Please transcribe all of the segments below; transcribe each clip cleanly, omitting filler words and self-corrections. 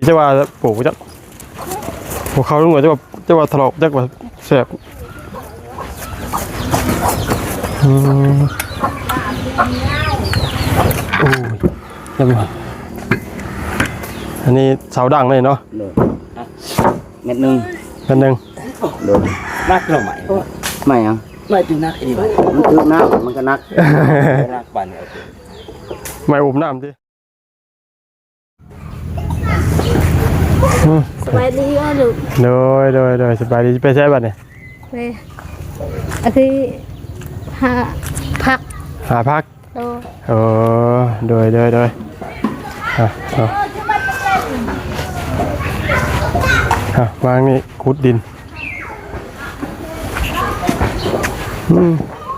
จะว่าปลูกจักหัวเขาลุงว่าจะว่าถลอกจักว่าแสบโอ้ยยังไงอันนี้เสาดังเลยเนาะเม็ดหนึ่งโดนนักเราใหม่ไม่ยังไม่ถึงนักอีกมันถึงนักมันก็นักนักปั่นไม่อุ้มน้ำดิสบายดีก็ลูกโดยสบายดีไปใช้บัตรเนี่ยไปอาทิตย์หาพักโดยวางนี่ขุดดิน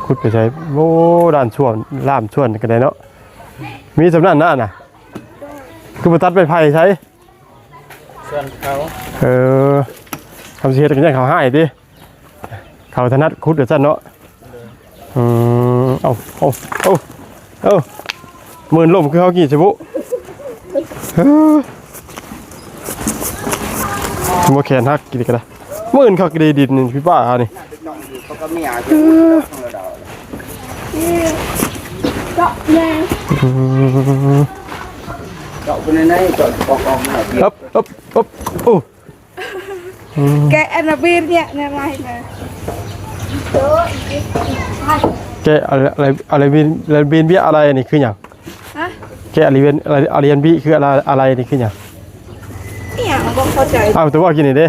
ขุดไปใช้โอ้ด้านช่วงล่ามช่วงกันได้เนาะมีสำนักหน้าน่ะคือมาตัดไปไผ่ใช้ส่วนเขาทำเสียกันยังเขาให้ดิเขาถนัดขุดเดือดสั้นเนาะเอาหมื่นลมคือเขากี่ชิบุโมแขนฮักกี่กันละหมื่นเขากระดิดินพี่ป้านี่เขาก็ไม่อยากเจาะแรงเจาะคนไหนเจาะออกมาโอ้แกอันบีนเนี่ยในไรนะแกอะไรบีนเบี้ยอะไรนี่คืออย่างแกอะไรเบียนอะไรบีคืออะไรนี่คืออย่างเนี่ยมันก็เข้าใจแต่ว่ากินนี่เด้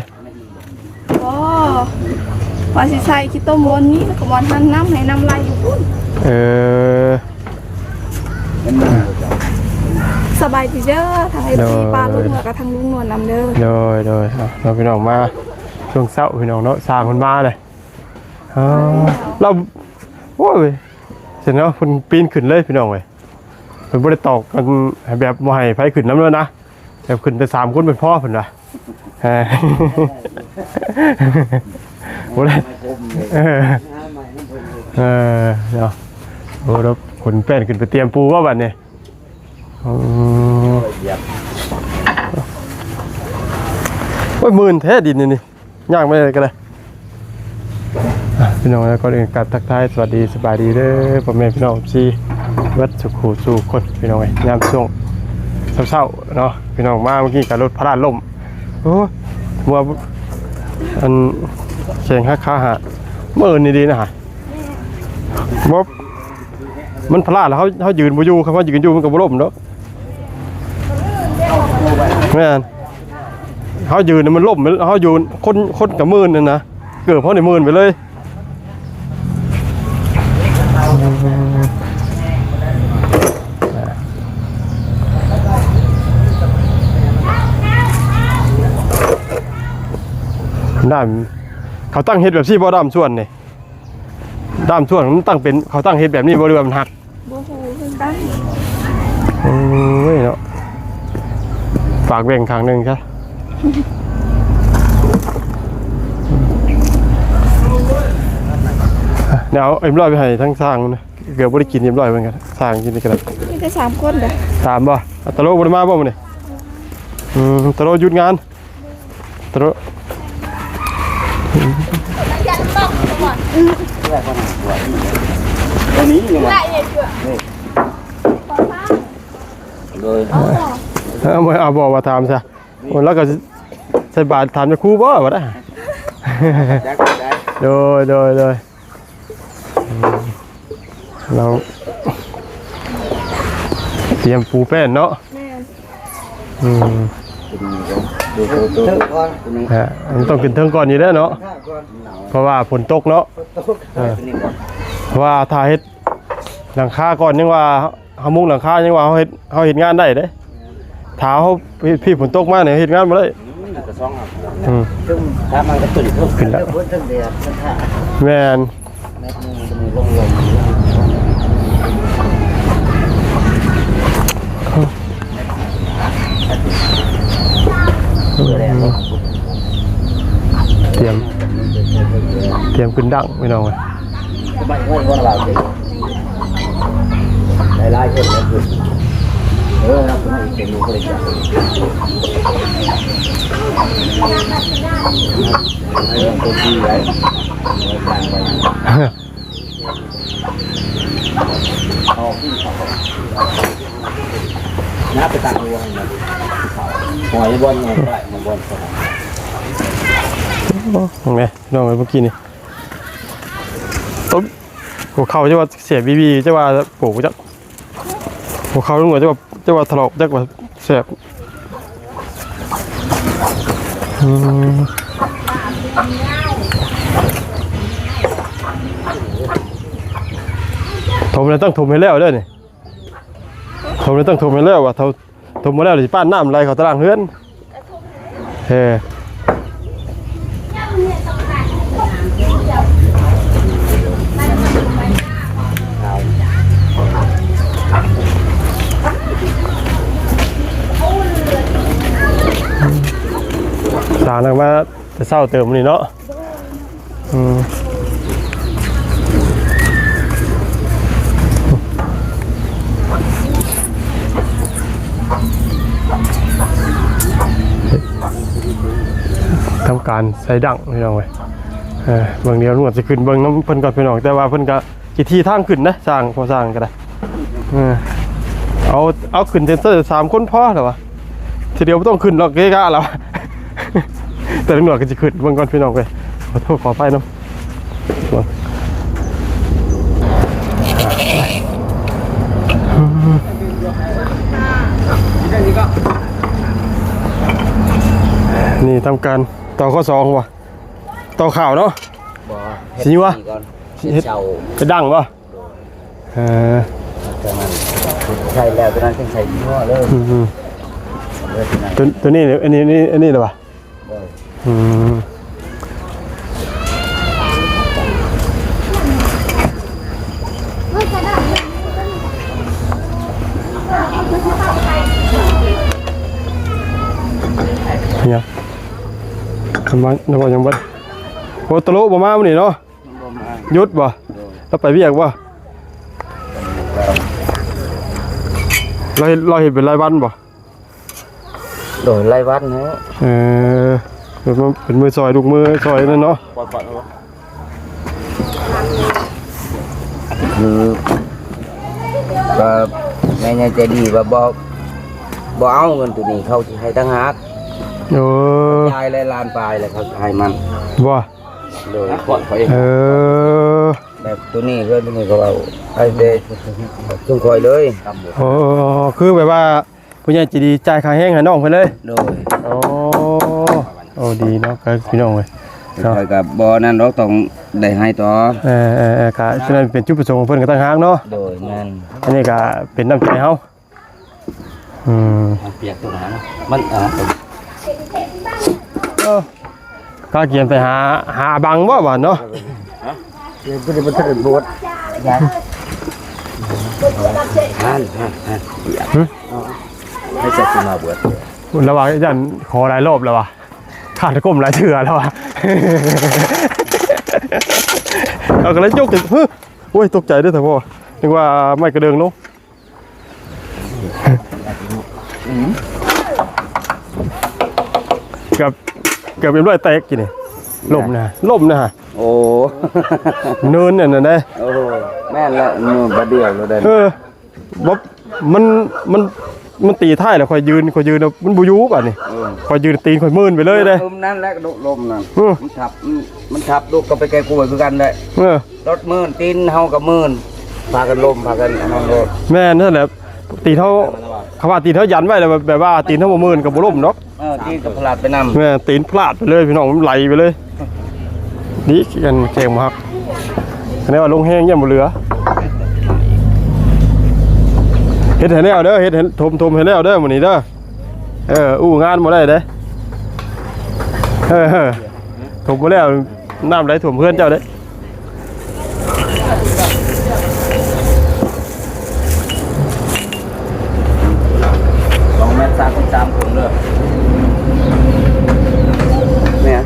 วาสิใส่คิโตมวนนี้กับวันทันน้ำให้น้ำลายอยู่พุ่นสบายดีเด้อทางไอ้พี่ปลาลุงกับทางลุงนวลนำเด้อโดยเราพี่น้องมาช่วงเช้าพี่น้องเนาะสร้างคนมาเลยเราโอ้ยเสร็จแล้วคนปีนขึ้นเลยพี่น้องเลยเป็นบริตอกกันแบบมวยไฟขึ้นน้ำเลยนะแบบขึ้นไป3 คนเป็นพ่อผมนะโอ้ยเนาะโอ้แล้วคนแป้นขึ้นไปเตรียมปูว่าบัดเนี่ยโอ้ยมื่นแท้ดินนี่ย่างไม่ได้กันเลยพี่น้องแล้วก็เองการทักทายสวัสดีสบายดีเด้อพ่อแม่พี่น้องซีวัดสุขสู่คนพี่น้องยามช่วงเช้าเนาะพี่น้องมาเมื่อกี้กับรถพระราชล่มโอ้มัวอันแข่งฮักขาหาเมื่อนี่ดีนะฮะบ๊อบมันพลาดแล้วเขายืนบูยูเขายืนอยู่มันกับบุล่มเนาะแม่เขายืนมันล่มเขายืนคนกับมือนั่นนะเกือบเขาในมือไปเลยด้ามเขาตั้งเฮ็ดแบบซี่บ่ด้ามส่วนนี่ด้ามส่วนมันตั้งเป็นเขาตั้งเฮ็ดแบบนี้บ่เรือมันหักบ่ฮู้เพิ่นตั้งเนาะฝากแบ่งครั้งนึงครับเดี๋ยวเอ็มร้อยไปให้ทั้งสร้างนะเกือบบ่ได้กินเอ็มร้อยเหมือนกันสร้างกินได้กันมีแต่3 คนเด้อ3บ่ตะโลบ่ได้มาบ่มื้อนี้ตะโลหยุดงานตะโลตัวนี้ยังไงเอาบอกว่าถามซะแล้วก็ใส่บาตรถามจะครูบ่วะได้โดยเราเตรียมปูแป้นเนาะต้องขึ้นเทิงก่อนอยู่แล้วเนาะเพราะว่าฝนตกเนาะเพราะว่าถ้าเฮ็ดหลังคาก่อนยังว่าเฮามุงหลังคายังว่าเฮาเฮ็ดงานได้เด้ถ้าเฮาพี่ฝนตกมาเนี่ยเฮ็ดงานบ่ได้ถ้ามันก็ตื่นขึ้นแล้วแม่นเตรียมขึ้นดังไม่น้องเลยไม่ง่วงว่าเราได้ไล่เห็นแล้วคือเราไม่เป็นลูกเลยจ้ะ ให้ลงตัวที่ไว้เอาขึ้นเขาน้าไปตักวัวนะหอยบอลไงได้มาบอลเขา โอ้ไงน้องไอ้เมื่อกี้นี่ต้มหัวเข่าจะว่าเสียบีจะว่าปลูกจะหัวเข่าลุงจะว่าถลอกจะว่าเสียบถมเลยต้องถมให้แล้วเด้อนี่ถมเลยต้องถมให้แล้วว่ะถมมาแล้วสิป้านน้ำไหลเขาตารางเฮือนเฮ้สารมาจะเศร้าเติมนี่เนาะทำการใส่ดังพี่น้องเว้ยเบื้องเดียวหนวดจะขึ้นเบื้องน้ำเพิ่นก่อนพี่น้องแต่ว่าเพิ่นก็กี่ที่ทางขึ้นนะสร้างพอสร้างก็ได้เอาขึ้นเซนเซอร์3 คนพอเหรอวะทีเดียวไม่ต้องขึ้นหรอกเก๊กะแล้ว แต่หนวดก็จะขึ้นเบื้องก่อนพี่น้องเว้ยขอโทษขอไปน้ำนี่ทำการต่อข้อ2ว่ะต่อข่าวเนาะสิวะเฮ็ดไปดังป่ะใช่แล้วตอนนั้นต้องใส่ยี่ห้อเลยตัวนี้อันนี้เหรอวะเนี่ยทำไมนึกว่ายังบัดโอ้ตะลุบ่มาวันนี้เนาะหยุดบ่แล้วไปเวียกบ่เราเห็นเป็นรายวันบ่โดยรายวันเนาะเป็นมือซอยลูกมือซอยนั่นเนาะคือก็แม่ใจดีว่าบ่เอาเงินตัวนี้เขาสิให้ตั้งหากยายเลยลานปลายเลยเขาให้มันว่าโดยขอเขาเองแบบตัวนี้ก็ตัวนี้ก็เอาไอ้เด็กจุ่มคอยเลยคือแบบว่าผู้ใหญ่ใจดีจ่ายค่าแห้งให้น้องไปเลยโดยโอ้ดีเนาะก็พี่น้องเลยคอยกับบ่อนั้นเราต้องได้ให้ต่อกะฉะนั้นเป็นจุดประสงค์ของเพิ่นก็ตั้งหากเนาะโดยนั่นอันนี้ก็เป็นน้ำใจเฮาเปียกตัวนั้นมันก็เกียนไปหาบังบ่บ่เนาะเดี๋ยวจะมาถึงบวชให้จัดมาบวชระหว่างยันขอหลายรอบแล้ววะขาดก้มหลายเถื่อแล้ววะเอากระไรยกถึงโอ้ยตกใจด้วยแต่พ่อนึกว่าไม่กระเดิงลงเกือบเป็นรอยแตกกี่นี่ล่มนะฮะโอ้เนินเนี่ยนะโอ้แม่ละมือบาเดียวเราได้บ๊อบมันตีท้ายแล้วคอยยืนมันบุยุบอ่ะนี่คอยยืนตีนคอยมื่นไปเลยเลยลมนั่นแหละลมนั่นมันทับลูกก็ไปแกกล้วยคือกันได้รถมื่นตีนเฮากับมื่นพากันลมพากันนั่งรถแม่นั่นแหละตีเท่าเขาว่าตีเท่ายันไว้แล้วแบบว่าตีนเท่ามื่นกับบุรุษเนาะตีนกับพลาดไปนำแม่ตีนพลาดไปเลยพี่น้องมันไหลไปเลยนี่กันแข่งมาครับอันนี้ว่าลงแห้งยังบ่เหลือเห็ดเห็นแล้วเด้อเห็ดเห็นทมเห็นแล้วเด้อมื้อนี้เด้องานบ่ได้เด้ถมบ่แล้วน้ำไหลท่วมเพื่อนเจ้าเด้2 เมตร 3 คนเด้อเนี่ย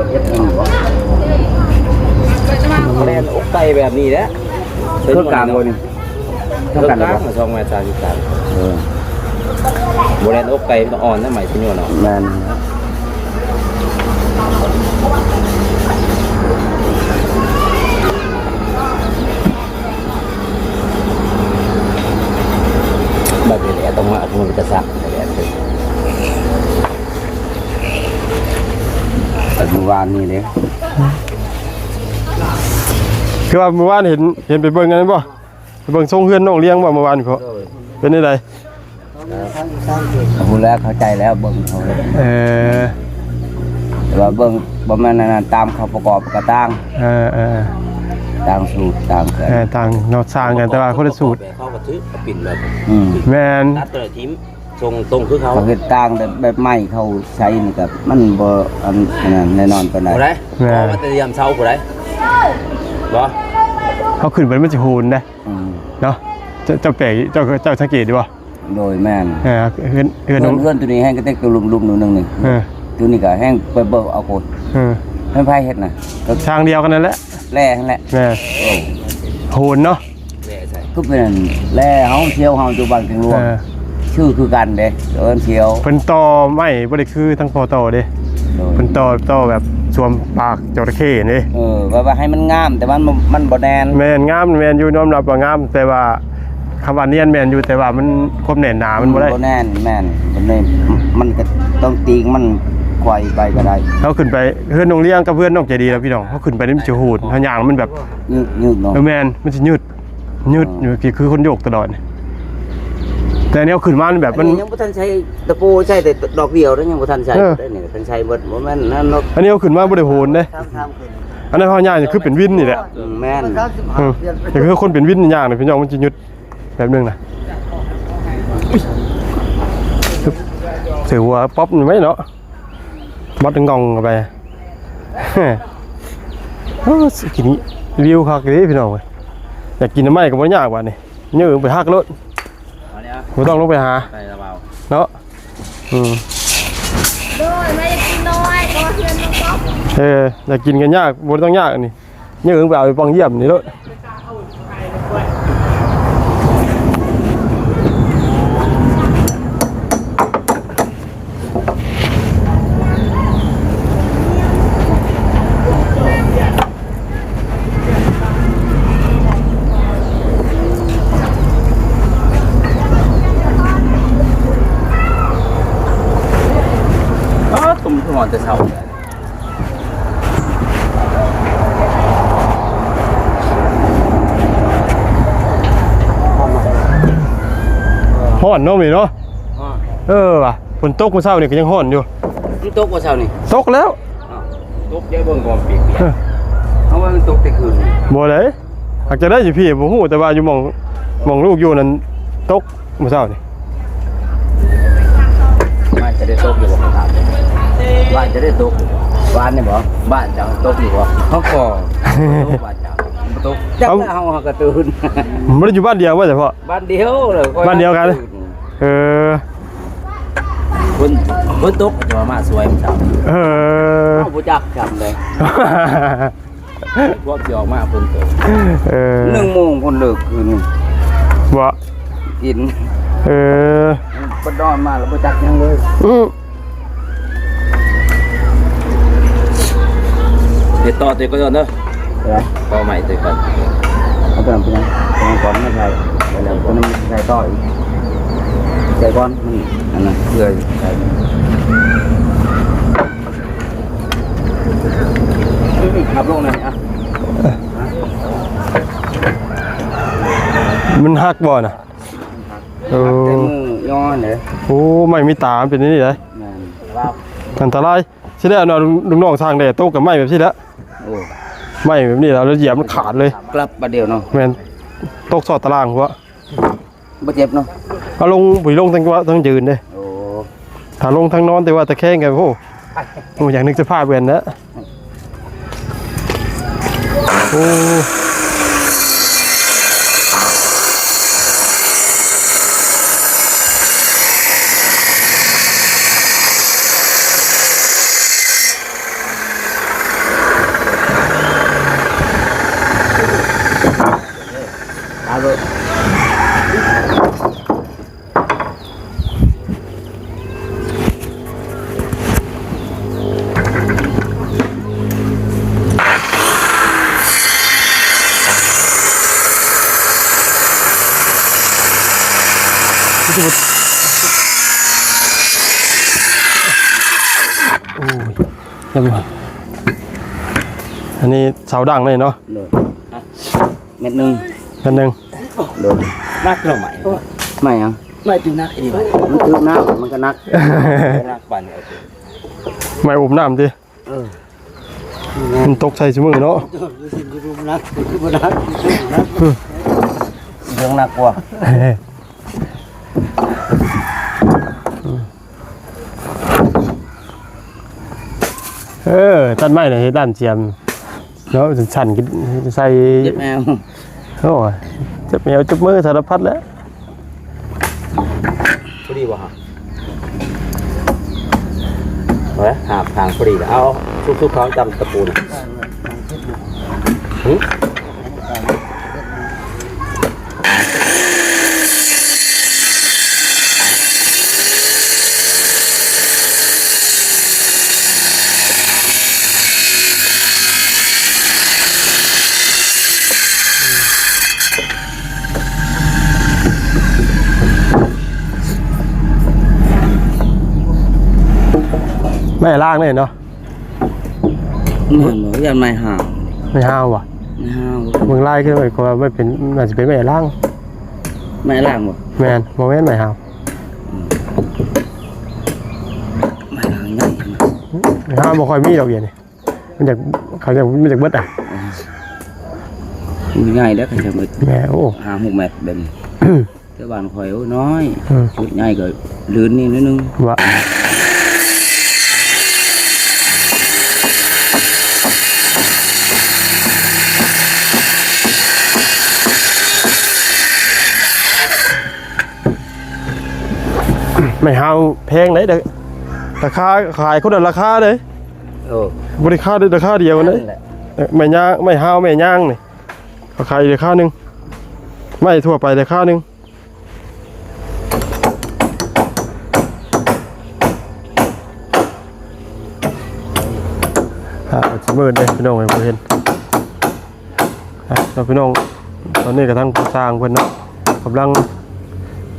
เฮ็ดอีบ่แล่นอกไก่แบบนี้แหละเครื่องกลางบ่นี่เครื่องกลาง2 เมตร 33โบแลนอกไก่มันอ่อนนะใหม่ที่นี่เนาะแม่น แบบนี้แหละต้องมาเอามันจะซักแบบนี้แต่เมื่อวานนี่เลย คือว่าเมื่อวานเห็นไปเบิ่งกันบ่ไปเบิ่งทรงเฮือนน้องเลี้ยงบ่เมื่อวานเขาเป็นได้ได พูดแล้วเข้าใจแล้วเบิ่งเขาเลย แต่ว่าเบิ่งบ่แม่นนั่นตามเขาประกอบกระตั้งตามสูตรตามแผน ต่างเนาะสร้างกันแต่ว่าคนละสูตร เขาก็ถือปิ่นแบบ แม่น ตัดตัวทิ้มทรงตรงคือเขา เขาเฮ็ดตั้งแบบไม้เขาใช้นี่ก็มันบ่อันนั้นแน่นอนปานใด ผู้ใดพอมาเตรียมเช้าผู้ใดบ่ เขาขึ้นไปมันสิโหนได้ เนาะเจ้าแปลกเจ้าสังเกตดีบ่ โดยแม่น เฮือน เพื่อนตัวนี้แห้งก็เต็กตัวลุมๆหนูนึงนี่ ตัวนี้ก็แห้งไปเบิกเอาโคตรไม่ไผเฮ็ดน่ะก็ ทางเดียวกันนั่นแหละ แล่นั่นแหละ แม่โหนเนาะ แม่ใส่ ก็เป็นแล่เฮาเที่ยวเฮาอยู่บ้านถึงรวมชื่อคือกันเด้เอิ้นเที่ยว เพิ่นต่อไม่บ่ได้คือทั้งพอต่อเด้ โดย เพิ่นต่อแบบสวมปากจระเข้นี่ ว่าให้มันงามแต่มันบ่แน่น แม่นงามแม่นอยู่ยอมรับว่างามแต่ว่าคำว่าเนียนแม่นอยู่แต่ว่ามันความแน่นหนามันบ่ได้ บ่แน่นแม่นมันก็ต้องตีมันไกวไปก็ได้ เขาขึ้นไปเพื่อนน้องเลี้ยงกับเพื่อนน้องใจดีแล้วพี่น้องเขาขึ้นไปนี่มันจะโหดเขาย่างมันแบบ ยืดเนาะ แมนมันจะยืดอยู่พี่คือคนโยกตลอดแต่อันนี้เอาขึ้นมาแบบมัน ยังบ่ทันใช้ตะปูใช้แต่ดอกเดียวแล้วยังบ่ทันใช้ได้นี่ทันใช้บ่แม่นนั่นเนาะ อันนี้เอาขึ้นมาบ่ได้โหนเด้ ทำขึ้น อันนั้นเขาย่างคือเป็นวินนี่แหละ แม่น แต่คือคนเป็นวินย่างเลยพี่น้องมันจะยืดแบบนึงนะเสือหัวป๊อปไหมเนาะบัดงองไปกินวิวคักเลยพี่น้องอยากกินน้ำไหม้ก็บ่ยากว่านี่เนื้อไปหักรถ เอาเนี่ย บ่ต้องลงไปหา ใส่ระเบา เนาะโดยไม่ได้กินน้อยก็เพื่อนน้องป๊อป อยากกินกันยากบ่ต้องยากนี่เนื้อไปเอาไปปองเยี่ยมนี่รถตุ่มหอนจะเช้า ฮ้อนเนาะนี่เนาะว่ะฝนตกเมื่อเช้านี่ก็ยังฮ้อนอยู่ มันตกว่าเช้านี่ ตกแล้ว ตกเยอะเบิ่งก่อนเปียก เอาว่ามันตกแต่คืน บ่เลยหากจะได้อยู่พี่บ่ฮู้แต่ว่าอยู่หม่องลูกอยู่นั่นตกเมื่อเช้านี่ บ้านจะได้ตกอยู่บ่ครับบ้านจะได้ตกบ้านนี่บ่บ้านจะตกอยู่บ่เขาก็บ้านจะตกจักเฮากระตื่น มันบ่ได้อยู่บ้านเดียวว่าแต่พ่อ บ้านเดียวเลย บ้านเดียวกัน คนตกจะมาสวยมันเช้า เขาบ่จักจำเลย พวกสิออกมาคนตก 1 โมงคนเลิกคืน บ่ กิน บ่นอนมาแล้วบ่จักหยังเลย เดี๋ยวต่อตัวก่อนเด้อ อะไร ต่อใหม่ตัวก่อน เอาไปเป็นก่อนไม่ใช่แล้วก็มันใส่ต่ออีกใส่ก่อนมันอันนั้นเพื่อใส่ขับลงหน่อยอ่ะ มันหักบ่น่ะ เต็มมือย่อเลย โอ้ไม่มีตามันเป็นนี่เลย นั่นว้าว อันตรายสิแล้วเนาะลุงน้องสร้างได้ตกกับไม้แบบนี้แล้ว โอ้ ไม้แบบนี้แล้วเหยียบมันขาดเลย กลับประเดี๋ยวเนาะ แม่นตกสอดตารางหัว บ่เจ็บเนาะ เอาลงบุยลงทั้งว่าทั้งยืนเด้ โอ้ ถ้าลงทั้งนอนแต่ว่าตะแคงกันโอ้อย่างนึกจะพาเบือนนะโอ้ ยังบ่อันนี้เสาดังเลยเนาะ โดยเม็ดหนึง อันหนึง โดย นักเราใหม่ ไม่ยัง ไม่ถึงนักอีกไหม มันตึกน้ำมันก็นัก นักปั่นเอา ไม่อุบน้ำดิ เออ มันตกใส่สมือเนาะ ดูสิดูนักดูนัก เรื่องนักกว่า ต้นไม้เนี่ยเฮ็ดด้านเจียมเนาะสั่นกินใส่ เจ็บแมว โอ้ยจับแมวจับมือสารพัดแล้ว พอดีวะฮะเฮ้ยหาทางพอดีแล้วเอาทุกๆเขาจำตะปูนะไม่ล่างเลยเนาะ เหมือนบอกยันไม่ห่าง ไม่ห้าวว่ะ ไม่ห่าง มึงไล่ขึ้นไปก็ไม่เป็นอาจจะเป็นไม่ล่าง ไม่ล่างหมด แมนโมเมนต์ไม่ห้าว ไม่ล่างง่าย ไม่ห้าวบ่ค่อยมีดอกเบี้ยนี่มันจากเขาจะมันจากเบิดอ่ะ ง่ายแล้วก็จะมืด แม่โอ้ 5-6 เมตรแบบนี้แต่บ้านข่อยโอ้น้อย อืม ชุดใหญ่ก็ลื่นนี่นิดนึง ว่าไม่ห้าวแพงเลยเด้อราคาขายคนละราคาเลย โอ้ บริการได้ราคาเดียวเลย แหละ ไม่ย่างไม่ห้าวไม่ย่างนี่เขาขายราคาหนึ่งไม่ทั่วไปราคาหนึ่งจะมืดเลยพี่น้องเห็นเราพี่น้องตอนนี้กระทั่งผู้สร้างเพิ่นเนาะกำลัง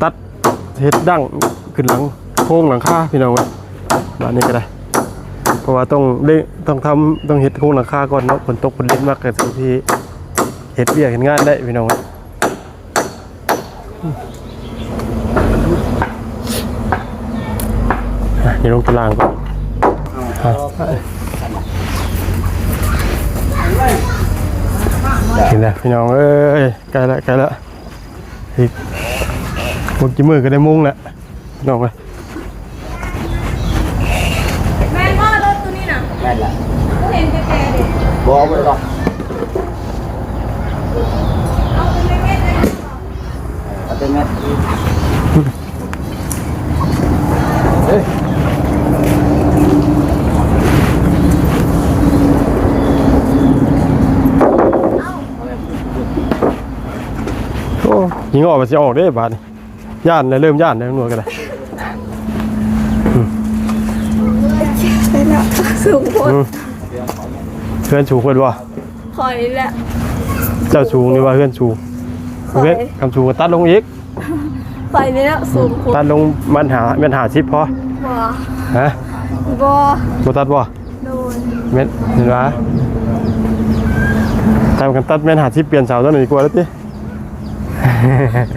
ตัดเฮ็ดดั้งขึ้นหลังโค้งหลังคาพี่น้องเว้ยบ้านนี้ก็ได้เพราะว่าต้องทำต้องเฮ็ดโค้งหลังคาก่อนเนาะฝนตกฝนเล่นมากเกิดสิ่งที่เฮ็ดเบี้ยเฮ็ดงานได้พี่น้องเว้ยนี่ลงตารางก่อนเห็นแล้วพี่น้องเอ้ยใกล้ละอีกหมดกี่มือก็ได้มุ้งแล้วพี่น้องเลย แม่ว่ารถตัวนี้น่ะ แม่นละ ก็เห็นแต่เด็ก บอกไปหรอก เอาไปเม็ดเลย เอาแต่แม่ โอ้ยิงออกมาจะออกได้บาดนี่ย่านเลยเริ่มย่านเลยหนวดกันเลย สูงโพด เพื่อนชูเพื่อนว่า คอยแหละ เจ้าชูนี่ว่าเพื่อนชูเพื่อนคำชูก็ตัดลงอีก คอยนี่แหละสูงโพด ตัดลงมันหาชิปพอ บ่ ฮะ บ่ บ่ตัดบ่ โดน เม็ดเห็นปะทำกันตัดแม่นหาชิปเปลี่ยนเสาตัวหนึ่งดีกว่าแล้วติ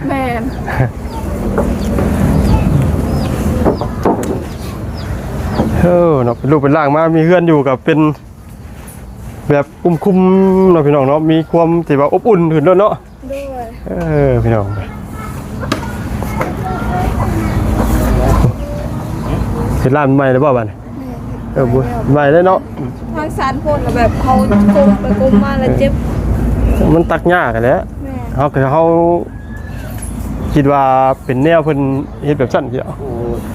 แม่น เนาะเป็นรูปเป็นร่างมามีเพื่อนอยู่กับเป็นแบบคุ้มๆเนาะพี่น้องเนาะมีความที่ว่าอบอุ่นขึ้นด้วยเนาะ ด้วย พี่น้องเห็นร้านใหม่หรือเปล่าบ้านบุญใหม่เลยเนาะ ทางสารโพดแล้วแบบเขากลมไปกลมมาแล้วเจ็บ มันตักยากกันแหล้ว แม่ เขาคิดว่าเป็นแนวเพิ่นเฮ็ดแบบสั้นเดียว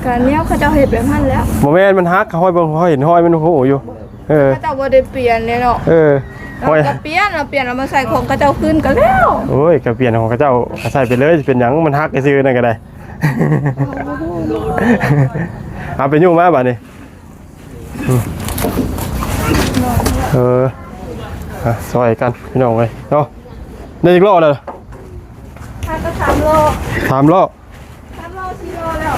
การเนี้ยเขาจะเห็นแบบนั้นแล้ว บ่แม่นมันฮักห้อยเบิ่งห้อยเห็นห้อยมันโหอยู่เขาจะบ่ได้เปลี่ยนเลยเนาะ ห้อย เราเปลี่ยนแล้วมาใส่ของกระเจ้าขึ้นก็แล้ว โอ้ยก็เปลี่ยนของเขาเจ้าก็ใส่ไปเลยสิเป็นหยังมันฮักซื่อๆนั่นก็ได้ เอาไปยุ่งมาบัดนี้ซอยกันพี่น้องเอ้ยเนาะได้อีกรอบเลย ถ้าก็3 โล 3 รอบ 3 โล 4 โลแล้ว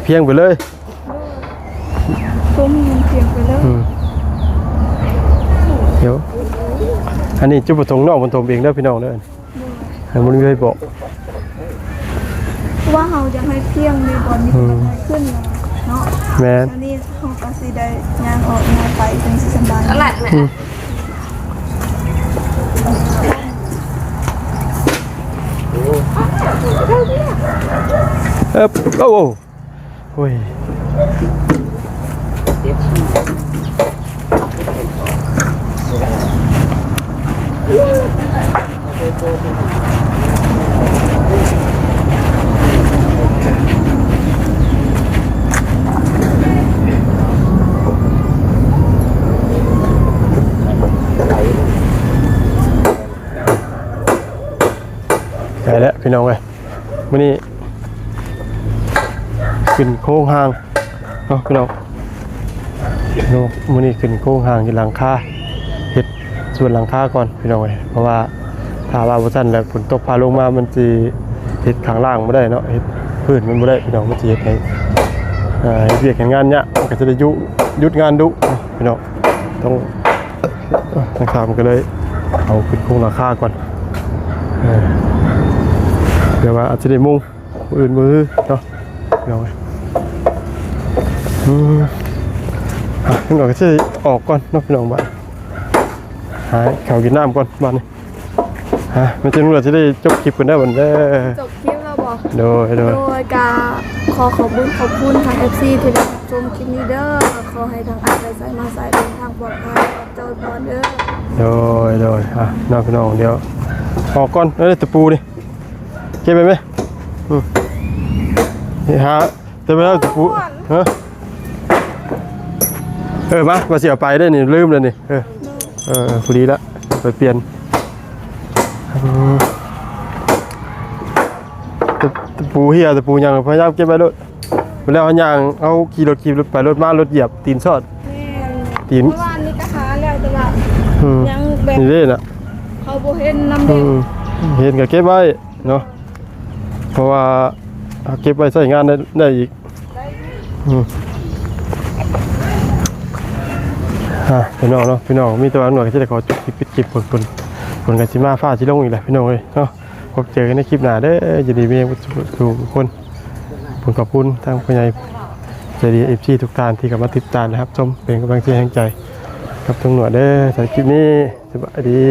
เพียงไปเลย ต้มมันเพียงไปแล้ว เดี๋ยวอันนี้จุดประสงค์นอกมันทมเองเด้อพี่น้องเด้อให้มันไม่บอก ว่าเฮาจะให้เพียงในบอลนี้มันให้ขึ้นเนาะ แม่น อันนี้เฮาก็สิได้งานออกงานไปจังสิสบาย อะไรแม่ โอ้โหโอ้ยใช่แล้วพี่น้องเอ้ยมื้อนี้ขึ้นโค้งหางเนาะพี่น้องมื้อนี้ขึ้นโค้งหางที่หลังคาเฮ็ดส่วนหลังคาก่อนพี่น้องเอ้ยเพราะว่าถ้าว่าบ่ซั่นแล้วฝนตกพาลงมามันสิเฮ็ดข้างล่างบ่ได้เนาะเฮ็ดพื้นมันบ่ได้พี่น้องมันสิเฮ็ดให้เฮ็ดเวียกเฮ็ดงานเนี่ยมันก็จะได้หยุดงานดุเนาะพี่น้องต้องทางสามก็เลยเอาขึ้นโค้งหลังคาก่อนเดี๋ยวว่าอาจจะได้มุ่งอื่นมือเนาะพี่น้องพี่น้องก็จะออกก่อนเนาะพี่น้องบ้านหาข้าวกินน้ำก่อนบ้านนี้ไม่ใช่เราจะได้จบคลิปกันได้วันเด้อ จบคลิปแล้วบอก โดยกาขอขอบคุณทาง FC ที่ได้รับชมคลิปนี้เด้อขอให้ทางอันได้ใส่มาใส่เดินทางปลอดภัยเจ้าพรเด้อโดยน้องพี่น้องเดี๋ยวออกก่อนแล้วตะปูนี่เก็บไปไหมนี่ฮะเต็มไปแล้วตะปูฮะมาเสียไปได้นี่ลืมเลยนี่พอดีละไปเปลี่ยนตะปูเฮียตะปูยังพยายามเก็บไปรถไปแล้วยังเอาขี่รถไปรถมารถเหยียบตีนซอดตีน เมื่อวานนี้ก็หาแล้วแต่ว่ายังแบบ นี่เด้น่ะ เขาบ่เห็นน้ำแดง เห็นก็เก็บไว้เนาะเพราะว่าเก็บไว้ใช้งานได้อีกพี่น้องเนาะพี่น้องมีตัวหน่วยก็จะได้ขอจบคลิปปิดคลิปผลกันสิมาฟ้าสิลงอีกแหละพี่น้องเอ้ยเนาะพบเจอกันในคลิปหน้าเด้อยินดีมีทุกคนผมขอบคุณทางผู้ใหญ่ใจดีเอฟซีทุกท่านที่กลับมาติดตามนะครับชมเป็นกำลังใจให้ใจกับทุกหน่วยเด้อสำหรับคลิปนี้สวัสดี